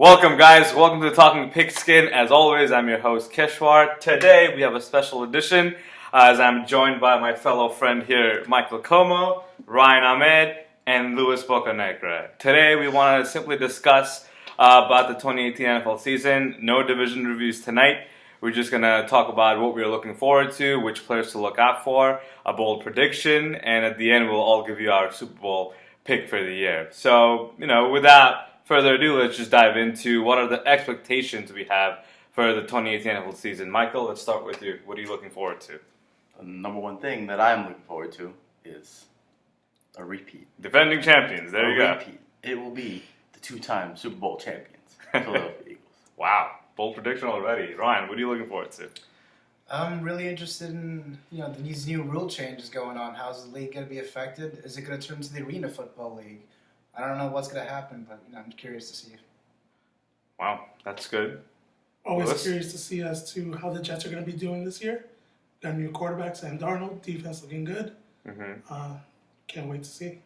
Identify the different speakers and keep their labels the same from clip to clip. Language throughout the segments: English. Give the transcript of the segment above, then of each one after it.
Speaker 1: Welcome, guys. Welcome to Talking Pigskin. As always, I'm your host, Keshwar. Today, we have a special edition as I'm joined by my fellow friend here, Michael Como, Ryan Ahmed, and Louis Bocanegra. Today, we want to simply discuss about the 2018 NFL season. No division reviews tonight. We're just going to talk about what we're looking forward to, which players to look out for, a bold prediction, and at the end, we'll all give you our Super Bowl pick for the year. So, without further ado, let's just dive into what are the expectations we have for the 2018 NFL season. Michael, let's start with you. What are you looking forward to?
Speaker 2: The number one thing that I'm looking forward to is a repeat.
Speaker 1: Defending champions. There you go.
Speaker 2: Repeat. It will be the two-time Super Bowl champions, Philadelphia Eagles.
Speaker 1: Wow. Bold prediction already. Ryan, what are you looking forward to?
Speaker 3: I'm really interested in these new rule changes going on. How's the league going to be affected? Is it going to turn into the Arena Football League? I don't know what's going to happen, but I'm curious to see.
Speaker 1: Wow, that's good.
Speaker 4: Always
Speaker 1: Louis?
Speaker 4: curious to see as to how the Jets are going to be doing this year. Got new quarterbacks and Darnold, defense looking good. Can't wait to see.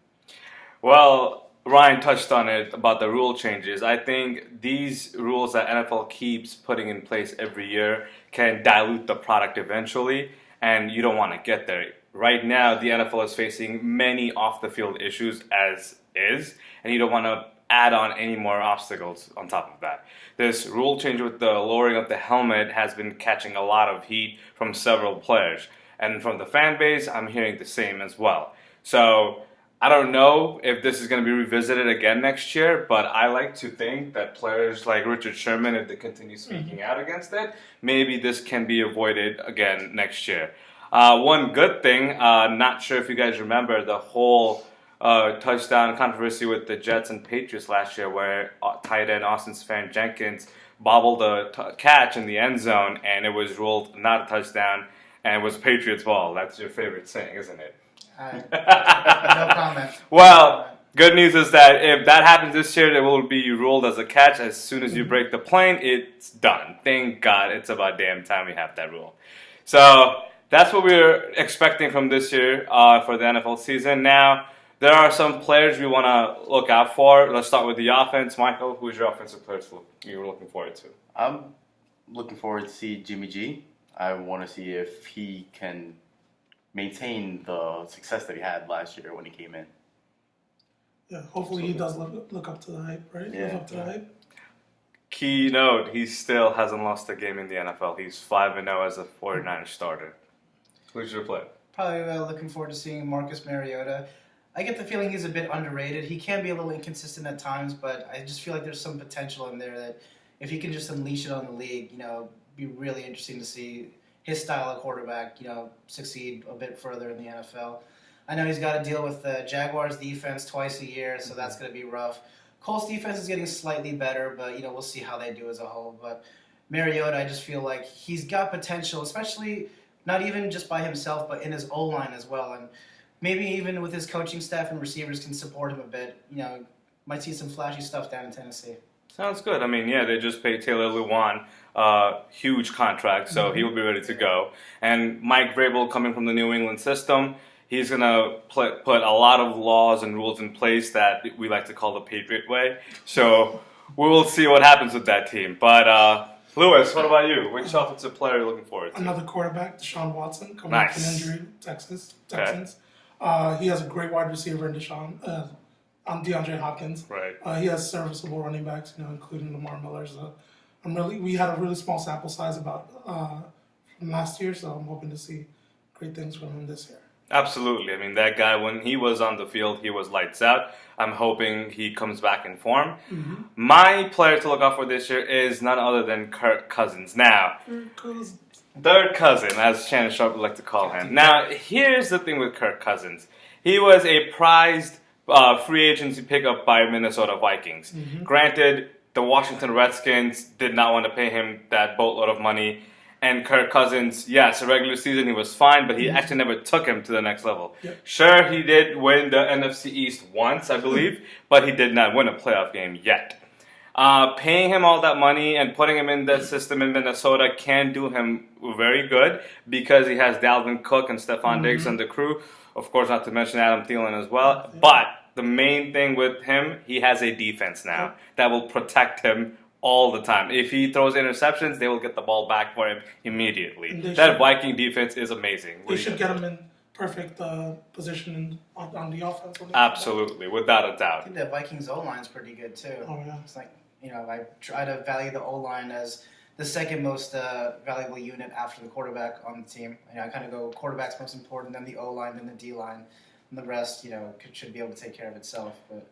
Speaker 1: Well, Ryan touched on it about the rule changes. I think these rules that NFL keeps putting in place every year can dilute the product eventually, and you don't want to get there. Right now, the NFL is facing many off-the-field issues as is, and you don't want to add on any more obstacles on top of that. This rule change with the lowering of the helmet has been catching a lot of heat from several players, and from the fan base, I'm hearing the same as well. So I don't know if this is going to be revisited again next year, but I like to think that players like Richard Sherman, if they continue speaking out against it, maybe this can be avoided again next year. One good thing, not sure if you guys remember the whole touchdown controversy with the Jets and Patriots last year where tight end Austin Seferian-Jenkins bobbled a catch in the end zone and it was ruled not a touchdown and it was Patriots ball. That's your favorite saying, isn't it?
Speaker 3: No comment.
Speaker 1: Well, good news is that if that happens this year, it will be ruled as a catch. As soon as you break the plane, it's done. Thank God it's about damn time we have that rule. So that's what we're expecting from this year for the NFL season. Now, there are some players we want to look out for. Let's start with the offense. Michael, who's your offensive player you're looking forward to?
Speaker 2: I'm looking forward to see Jimmy G. I want to see if he can maintain the success that he had last year when he came in.
Speaker 4: Yeah, hopefully he does look up to the hype, right?
Speaker 2: Yeah.
Speaker 4: Live up to the hype.
Speaker 1: Key note, he still hasn't lost a game in the NFL. He's 5-0 as a 49er starter. Who's your player?
Speaker 3: Probably looking forward to seeing Marcus Mariota. I get the feeling he's a bit underrated. He can be a little inconsistent at times, but I just feel like there's some potential in there that if he can just unleash it on the league, be really interesting to see his style of quarterback, succeed a bit further in the NFL. I know he's got to deal with the Jaguars' defense twice a year, so that's going to be rough. Colts' defense is getting slightly better, but, we'll see how they do as a whole. But Mariota, I just feel like he's got potential, especially not even just by himself, but in his O-line as well. And maybe even with his coaching staff and receivers can support him a bit. Might see some flashy stuff down in Tennessee.
Speaker 1: Sounds good. I mean, they just paid Taylor Lewan huge contract, so he will be ready to go. And Mike Vrabel, coming from the New England system, he's going to put a lot of laws and rules in place that we like to call the Patriot way. So we will see what happens with that team. But Louis, what about you? Which offensive player are you looking forward to?
Speaker 4: Another quarterback, Deshaun Watson, coming
Speaker 1: Nice.
Speaker 4: off an injury, Texans.
Speaker 1: Okay.
Speaker 4: He has a great wide receiver in DeAndre Hopkins.
Speaker 1: Right.
Speaker 4: He has serviceable running backs, including Lamar Miller. So we had a really small sample size from last year, so I'm hoping to see great things from him this year.
Speaker 1: Absolutely. I mean, that guy, when he was on the field, he was lights out. I'm hoping he comes back in form. My player to look out for this year is none other than Kirk Cousins. Now, third cousin, as Shannon Sharp would like to call him. Now, here's the thing with Kirk Cousins. He was a prized free agency pickup by Minnesota Vikings. Granted, the Washington Redskins did not want to pay him that boatload of money. And Kirk Cousins, yes, a regular season he was fine, but he actually never took him to the next level.
Speaker 4: Yep.
Speaker 1: Sure, he did win the NFC East once, I believe, but he did not win a playoff game yet. Paying him all that money and putting him in the system in Minnesota can do him very good because he has Dalvin Cook and Stephon Diggs and the crew. Of course, not to mention Adam Thielen as well. But the main thing with him, he has a defense now that will protect him all the time. If he throws interceptions, they will get the ball back for him immediately.
Speaker 4: They
Speaker 1: That
Speaker 4: should-
Speaker 1: Viking defense is amazing.
Speaker 4: They should get him in perfect position on the offense. when they come back.
Speaker 1: Absolutely, without a
Speaker 3: I
Speaker 1: doubt.
Speaker 3: think the Vikings O-line's pretty good too.
Speaker 4: Oh yeah.
Speaker 3: It's like, I try to value the O-line as the second most valuable unit after the quarterback on the team. I kind of go quarterback's most important, then the O-line, then the D-line, and the rest, should be able to take care of itself. But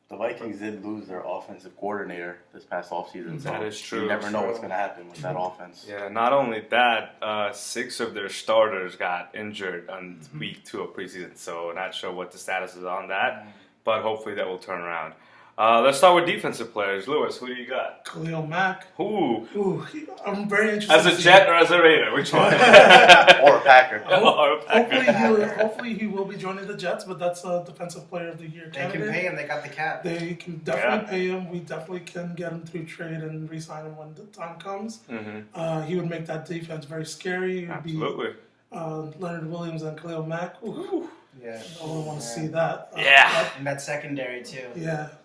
Speaker 2: The Vikings did lose their offensive coordinator this past offseason. So
Speaker 1: That is true.
Speaker 2: You never know what's going to happen with that offense.
Speaker 1: Yeah, not only that, 6 of their starters got injured on week 2 of preseason, so not sure what the status is on that, but hopefully that will turn around. Let's start with defensive players. Lewis, who do you got?
Speaker 4: Khalil Mack.
Speaker 1: Who?
Speaker 4: I'm very interested.
Speaker 1: As a
Speaker 4: to see-
Speaker 1: Jet or as a Raider? Which one?
Speaker 2: Or a Packer.
Speaker 1: Or a Packer.
Speaker 4: Hopefully he will be joining the Jets, but that's a Defensive Player of the Year
Speaker 3: they can
Speaker 4: candidate.
Speaker 3: pay him. They got the cap.
Speaker 4: They can definitely pay him. We definitely can get him through trade and re-sign him when the time comes. He would make that defense very scary. It would
Speaker 1: Absolutely.
Speaker 4: be Leonard Williams and Khalil Mack. Ooh,
Speaker 3: Yeah.
Speaker 4: I don't want to see that.
Speaker 1: Yeah.
Speaker 3: And that secondary too.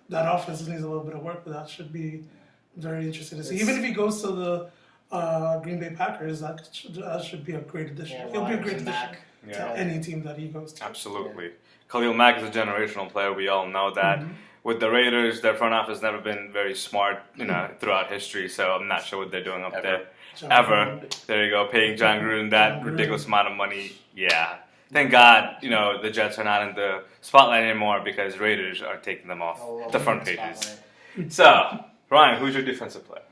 Speaker 4: That offense needs a little bit of work, but that should be very interesting to see.
Speaker 3: It's-
Speaker 4: Even if he goes to the Green Bay Packers, that should be a great addition.
Speaker 3: Yeah,
Speaker 4: He'll be a
Speaker 3: Rodgers
Speaker 4: great
Speaker 3: and
Speaker 4: addition
Speaker 3: Mack.
Speaker 1: Yeah.
Speaker 4: to any team that he goes to.
Speaker 1: Absolutely. Khalil Mack is a generational player. We all know that. With the Raiders, their front office has never been very smart, throughout history. So I'm not sure what they're doing up there. Ever. There you go. Paying John Gruden that
Speaker 4: John Gruden.
Speaker 1: ridiculous amount of money. Yeah. Thank God, the Jets are not in the spotlight anymore because Raiders are taking them off the front pages.
Speaker 3: Spotlight.
Speaker 1: So, Ryan, who's your defensive player?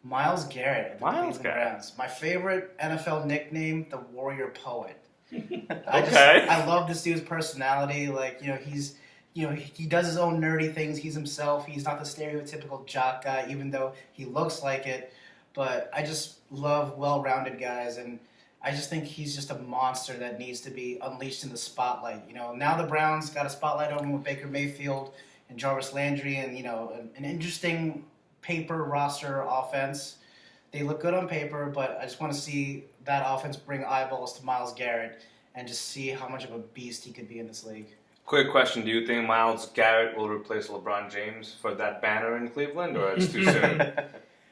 Speaker 3: Myles Garrett. Of the
Speaker 1: Myles
Speaker 3: Cleveland
Speaker 1: Garrett.
Speaker 3: Browns. My favorite NFL nickname, the Warrior Poet.
Speaker 1: Okay.
Speaker 3: I love this dude's personality. Like, he's, he does his own nerdy things. He's himself. He's not the stereotypical jock guy, even though he looks like it. But I just love well-rounded guys, and I just think he's just a monster that needs to be unleashed in the spotlight. Now the Browns got a spotlight on him with Baker Mayfield and Jarvis Landry, and an interesting paper roster offense. They look good on paper, but I just want to see that offense bring eyeballs to Myles Garrett and just see how much of a beast he could be in this league.
Speaker 1: Quick question. Do you think Myles Garrett will replace LeBron James for that banner in Cleveland, or it's too soon?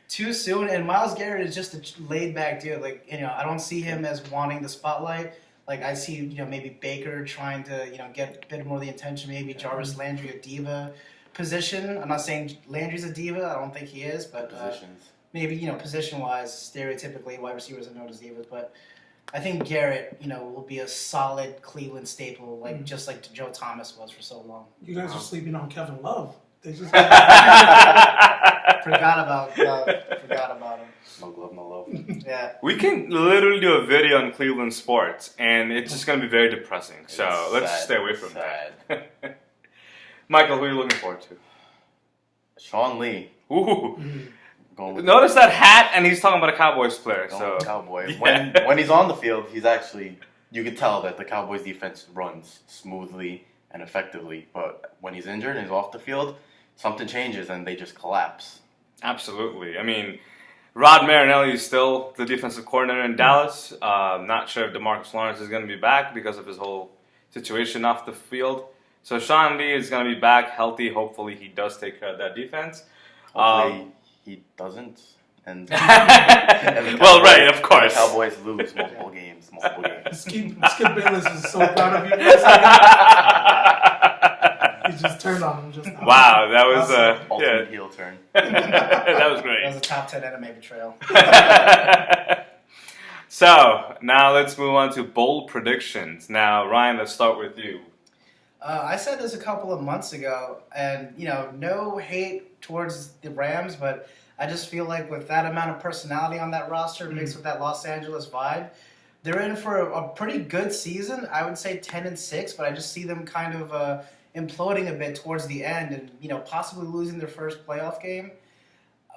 Speaker 3: Too soon, and Myles Garrett is just a laid-back dude. Like, I don't see him as wanting the spotlight. Like, I see, maybe Baker trying to, get a bit more of the attention. Maybe Jarvis Landry, a diva position. I'm not saying Landry's a diva. I don't think he is, but
Speaker 2: Positions.
Speaker 3: maybe, position-wise, stereotypically, wide receivers are known as divas. But I think Garrett, will be a solid Cleveland staple, like just like Joe Thomas was for so long.
Speaker 4: You guys are sleeping on Kevin Love. They just
Speaker 3: Forgot about him.
Speaker 2: No glove, no love.
Speaker 3: Yeah.
Speaker 1: We can literally do a video on Cleveland sports, and it's just going to be very depressing. So
Speaker 2: It's
Speaker 1: let's
Speaker 2: sad.
Speaker 1: stay away from
Speaker 2: Sad.
Speaker 1: that. Michael, who are you looking forward to?
Speaker 2: Sean Lee.
Speaker 1: Ooh.
Speaker 2: Going with
Speaker 1: Notice that hat, and he's talking about a Cowboys player.
Speaker 2: going
Speaker 1: So
Speaker 2: with Cowboy.
Speaker 1: Yeah.
Speaker 2: When he's on the field, he's actually, you could tell that the Cowboys defense runs smoothly and effectively. But when he's injured and he's off the field, something changes and they just collapse.
Speaker 1: absolutely. I mean, Rod Marinelli is still the defensive coordinator in Dallas. Not sure if DeMarcus Lawrence is going to be back because of his whole situation off the field. So Sean Lee is going to be back healthy. Hopefully, he does take care of that defense.
Speaker 2: Hopefully he doesn't. And
Speaker 1: Well, right, of course.
Speaker 2: The Cowboys lose multiple games.
Speaker 4: Skip Bayless is so proud of you. He just turned on him just now.
Speaker 1: Wow, that was
Speaker 2: Ultimate heel turn.
Speaker 1: that was great.
Speaker 3: That was a top 10 anime betrayal.
Speaker 1: So now let's move on to bold predictions. Now, Ryan, let's start with you.
Speaker 3: I said this a couple of months ago, and no hate towards the Rams, but I just feel like with that amount of personality on that roster, mixed with that Los Angeles vibe, they're in for a pretty good season. I would say 10-6, but I just see them kind of imploding a bit towards the end, and possibly losing their first playoff game.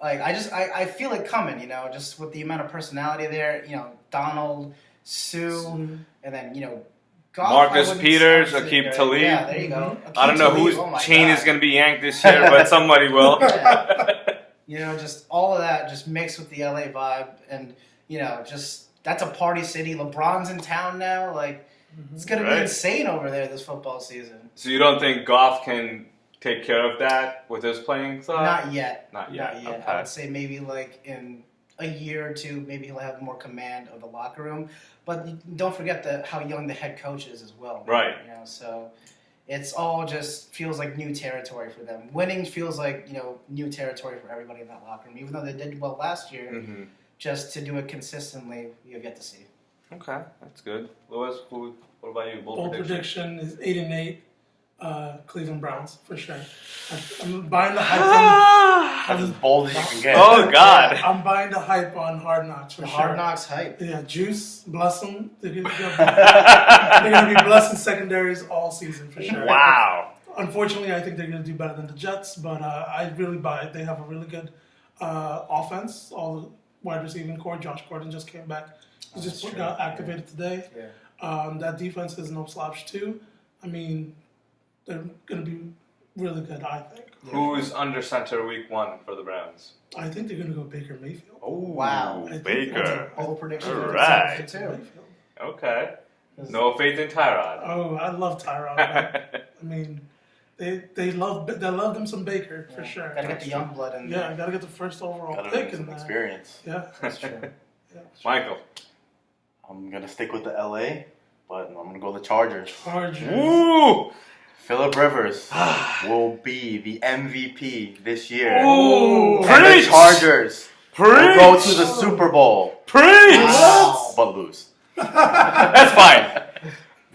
Speaker 3: Like I feel it coming, just with the amount of personality there. Donald, Sue, and then Goff,
Speaker 1: Marcus
Speaker 3: I wouldn't
Speaker 1: Peters,
Speaker 3: say
Speaker 1: Aqib
Speaker 3: there.
Speaker 1: Talib.
Speaker 3: Yeah, there you go.
Speaker 1: I don't know
Speaker 3: Aqib
Speaker 1: whose
Speaker 3: Talib, oh my
Speaker 1: chain
Speaker 3: God.
Speaker 1: is going to be yanked this year, but somebody will.
Speaker 3: Yeah. Just all of that just mixed with the LA vibe, and just that's a party city. LeBron's in town now. Like it's gonna
Speaker 1: Right.
Speaker 3: be insane over there this football season.
Speaker 1: So you don't think Goff can take care of that with his playing style?
Speaker 3: Not yet.
Speaker 1: Not yet.
Speaker 3: Not yet.
Speaker 1: Okay.
Speaker 3: I would say maybe like in a year or two, maybe he'll have more command of the locker room. But don't forget how young the head coach is as well.
Speaker 1: Right.
Speaker 3: You know, so it's all just feels like new territory for them. Winning feels like, new territory for everybody in that locker room. Even though they did well last year, just to do it consistently, we have yet to see.
Speaker 1: Okay, that's good. Louis, what about you?
Speaker 4: Bold prediction is 8-8. Cleveland Browns for sure. I'm buying the hype.
Speaker 2: That's as bold as you can get.
Speaker 1: Oh God!
Speaker 4: I'm buying the hype on Hard Knocks for sure.
Speaker 3: Hard Knocks hype.
Speaker 4: Yeah, Juice, bless them. They're gonna be blessing secondaries all season for sure.
Speaker 1: Wow.
Speaker 4: Unfortunately, I think they're gonna do better than the Jets, but I really buy it. They have a really good offense. All the wide receiving core. Josh Gordon just came back. He just got activated today.
Speaker 3: Yeah.
Speaker 4: That defense is no slouch too. I mean, they're going to be really good, I think.
Speaker 1: Who's under center week 1 for the Browns?
Speaker 4: I think they're going to go Baker Mayfield.
Speaker 1: Oh,
Speaker 3: wow.
Speaker 1: Baker.
Speaker 3: Bold prediction.
Speaker 1: All right.
Speaker 3: Too.
Speaker 1: Okay. No faith in Tyrod.
Speaker 4: Oh, I love Tyrod. I mean, they love them some Baker for sure.
Speaker 3: Gotta get the young blood in there.
Speaker 4: Yeah, gotta get the first overall
Speaker 2: Gotta
Speaker 4: pick
Speaker 2: bring
Speaker 4: in
Speaker 2: some
Speaker 4: there.
Speaker 2: experience.
Speaker 4: Yeah,
Speaker 3: That's true.
Speaker 4: yeah.
Speaker 1: Michael.
Speaker 2: I'm gonna stick with the LA, but I'm gonna go the Chargers.
Speaker 4: Chargers.
Speaker 1: Woo!
Speaker 2: Phillip Rivers will be the MVP this year.
Speaker 1: Ooh,
Speaker 2: And the
Speaker 1: preach!
Speaker 2: Chargers will go to the Super Bowl,
Speaker 1: Preach!
Speaker 3: Wow.
Speaker 2: but lose.
Speaker 1: That's fine.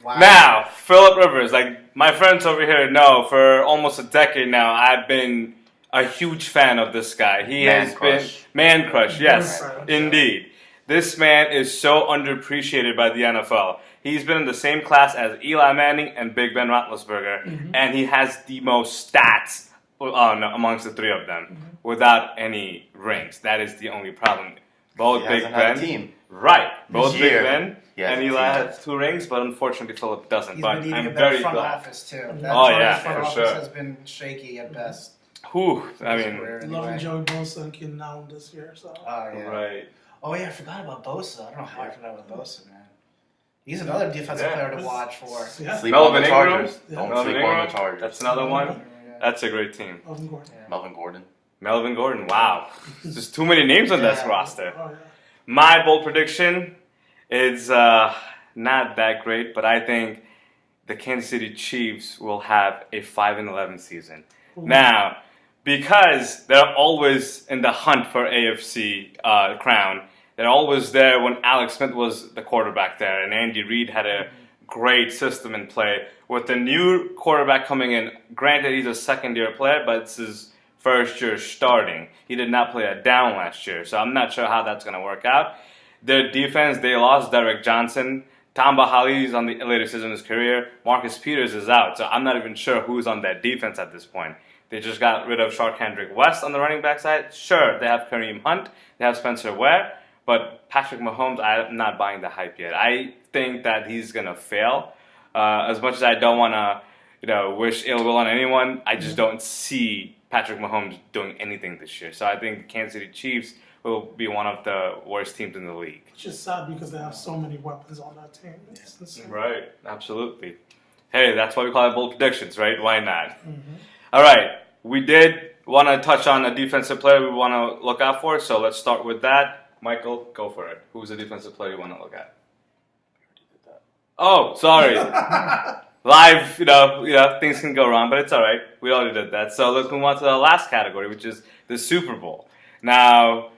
Speaker 3: Wow.
Speaker 1: Now, Phillip Rivers, like my friends over here know, for almost a decade now, I've been a huge fan of this guy. He
Speaker 2: Man
Speaker 1: has
Speaker 2: crush.
Speaker 1: been man crush, yes,
Speaker 4: Man crush.
Speaker 1: indeed. This man is so underappreciated by the NFL. He's been in the same class as Eli Manning and Big Ben Roethlisberger, and he has the most stats amongst the three of them without any rings. That is the only problem. Both
Speaker 2: He
Speaker 1: Big
Speaker 2: hasn't had
Speaker 1: Ben,
Speaker 2: a team.
Speaker 1: right? Both
Speaker 2: This
Speaker 1: Big
Speaker 2: year,
Speaker 1: Ben
Speaker 2: he has
Speaker 1: and
Speaker 2: a
Speaker 1: Eli
Speaker 2: team.
Speaker 1: have 2 rings, but unfortunately Phillip doesn't.
Speaker 3: He's
Speaker 1: But
Speaker 3: been needing
Speaker 1: I'm
Speaker 3: a better
Speaker 1: very
Speaker 3: front
Speaker 1: glad.
Speaker 3: office too. That
Speaker 1: Oh,
Speaker 3: Chargers
Speaker 1: yeah,
Speaker 3: front
Speaker 1: for
Speaker 3: office
Speaker 1: sure.
Speaker 3: has been shaky at best.
Speaker 1: Whew, I
Speaker 3: His
Speaker 1: mean,
Speaker 3: career anyway.
Speaker 4: Loving Joey Bosa and Keenan Allen this year. So
Speaker 3: Oh yeah.
Speaker 1: right.
Speaker 3: Oh yeah, I forgot about Bosa. I don't know how I forgot about Bosa, man. He's another defensive player to watch for.
Speaker 4: yeah,
Speaker 2: Sleep
Speaker 1: Melvin
Speaker 2: on the
Speaker 1: Ingram?
Speaker 2: Chargers.
Speaker 4: Yeah.
Speaker 2: Don't
Speaker 1: Melvin
Speaker 2: sleep
Speaker 1: Ingram?
Speaker 2: on the Chargers.
Speaker 1: That's another one.
Speaker 3: Yeah.
Speaker 1: That's a great team.
Speaker 4: Melvin Gordon.
Speaker 2: Melvin Gordon.
Speaker 1: Melvin Gordon, wow. There's too many names on this
Speaker 3: Yeah.
Speaker 1: roster.
Speaker 4: Oh yeah.
Speaker 1: My bold prediction is not that great, but I think the Kansas City Chiefs will have a 5-11 season.
Speaker 4: Ooh.
Speaker 1: Now, because they're always in the hunt for AFC crown, they're always there when Alex Smith was the quarterback there, and Andy Reid had a great system in play. With the new quarterback coming in, granted he's a second-year player, but it's his first year starting. He did not play a down last year, so I'm not sure how that's going to work out. Their defense, they lost Derek Johnson. Tom Bahali's on the later season of his career. Marcus Peters is out, so I'm not even sure who's on that defense at this point. They just got rid of Sharkhandrick West on the running back side. Sure, they have Kareem Hunt, they have Spencer Ware, but Patrick Mahomes, I'm not buying the hype yet. I think that he's going to fail. As much as I don't want to, wish ill will on anyone, I just don't see Patrick Mahomes doing anything this year. So I think the Kansas City Chiefs will be one of the worst teams in the league.
Speaker 4: It's just sad because they have so many weapons on that team. It's insane.
Speaker 1: Right, absolutely. Hey, that's why we call it bold predictions, right? Why not? All right, we did want to touch on a defensive player we want to look out for, so let's start with that. Michael, go for it. Who's the defensive player you want to look at? Oh, sorry. Live, things can go wrong, but it's all right. We already did that. So let's move on to the last category, which is the Super Bowl. Now,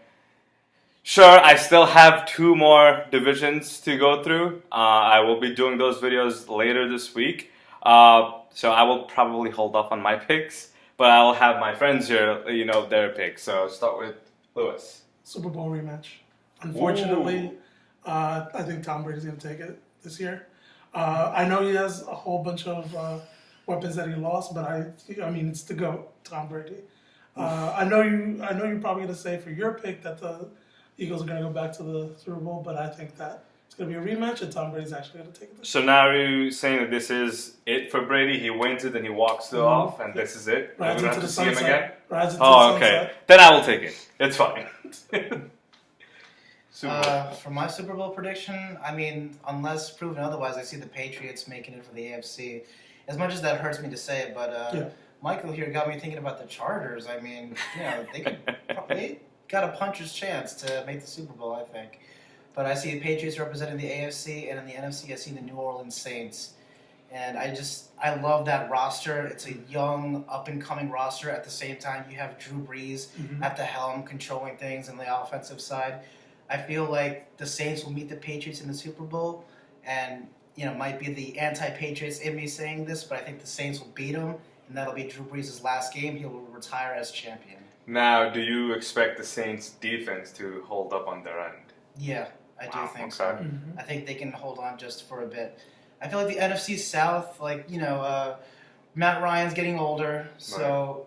Speaker 1: sure, I still have 2 more divisions to go through. I will be doing those videos later this week. So I will probably hold off on my picks, but I will have my friends here, their picks. So start with Lewis.
Speaker 4: Super Bowl rematch. Unfortunately, I think Tom Brady's going to take it this year. I know he has a whole bunch of weapons that he lost, but I mean, it's the GOAT, Tom Brady. I know you're probably going to say for your pick that the Eagles are going to go back to the Super Bowl, but I think that it's going to be a rematch, and Tom Brady's actually going to take it.
Speaker 1: So now are you saying that this is it for Brady? He wins it, then he walks it off, and this is it?
Speaker 4: Rides
Speaker 1: We don't
Speaker 4: into
Speaker 1: have
Speaker 4: the
Speaker 1: to see him
Speaker 4: sunset.
Speaker 1: again?
Speaker 4: Rides into
Speaker 1: Oh,
Speaker 4: the
Speaker 1: okay.
Speaker 4: sunset.
Speaker 1: Then I will take it. It's fine. Super Bowl.
Speaker 3: For my Super Bowl prediction, I mean, unless proven otherwise, I see the Patriots making it for the AFC. As much as that hurts me to say it, but Michael here got me thinking about the Chargers. I mean, they got a puncher's chance to make the Super Bowl, I think. But I see the Patriots representing the AFC, and in the NFC, I see the New Orleans Saints. And I love that roster. It's a young, up-and-coming roster. At the same time, you have Drew Brees at the helm controlling things on the offensive side. I feel like the Saints will meet the Patriots in the Super Bowl, and might be the anti-Patriots in me saying this, but I think the Saints will beat them, and that'll be Drew Brees' last game. He will retire as champion.
Speaker 1: Now, do you expect the Saints' defense to hold up on their end?
Speaker 3: Yeah, I do think
Speaker 1: okay.
Speaker 3: so. I think they can hold on just for a bit. I feel like the NFC South, Matt Ryan's getting older, so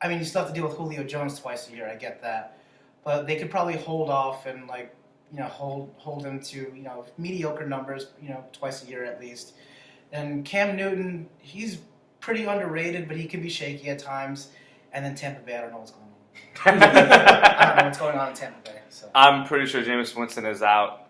Speaker 3: I mean, you still have to deal with Julio Jones twice a year. I get that, but they could probably hold off and hold him to mediocre numbers, twice a year at least. And Cam Newton, he's pretty underrated, but he can be shaky at times. And then Tampa Bay, I don't know what's going on. I don't know what's going on in Tampa Bay. So.
Speaker 1: I'm pretty sure Jameis Winston is out,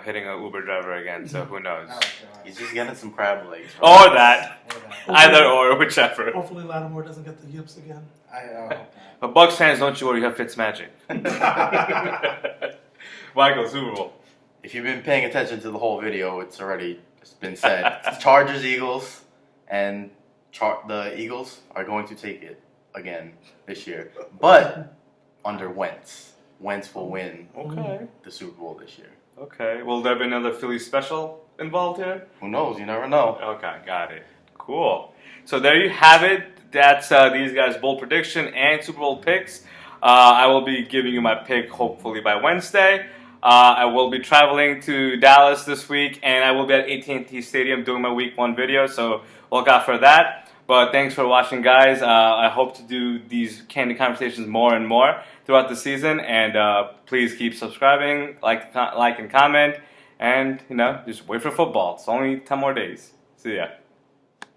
Speaker 1: hitting an Uber driver again. So who knows?
Speaker 3: Oh,
Speaker 2: He's just getting some crab legs.
Speaker 1: Or that. Either or, whichever.
Speaker 4: Hopefully Lattimore doesn't get the yips again.
Speaker 3: I hope not.
Speaker 1: But Bucks fans, don't you worry, you have Fitzmagic. Michael, Super Bowl.
Speaker 2: If you've been paying attention to the whole video, it's been said. It's Chargers, Eagles, and the Eagles are going to take it again this year. But under Wentz. Wentz will win the Super Bowl this year.
Speaker 1: Okay. Will there be another Philly special involved here?
Speaker 2: Who knows? You never know.
Speaker 1: Okay, got it. Cool. So there you have it. That's these guys' bold prediction and Super Bowl picks. I will be giving you my pick hopefully by Wednesday. I will be traveling to Dallas this week, and I will be at AT&T Stadium doing my Week 1 video, so look out for that. But thanks for watching, guys. I hope to do these candid conversations more and more throughout the season, and please keep subscribing, like and comment, and just wait for football. It's only 10 more days. See ya.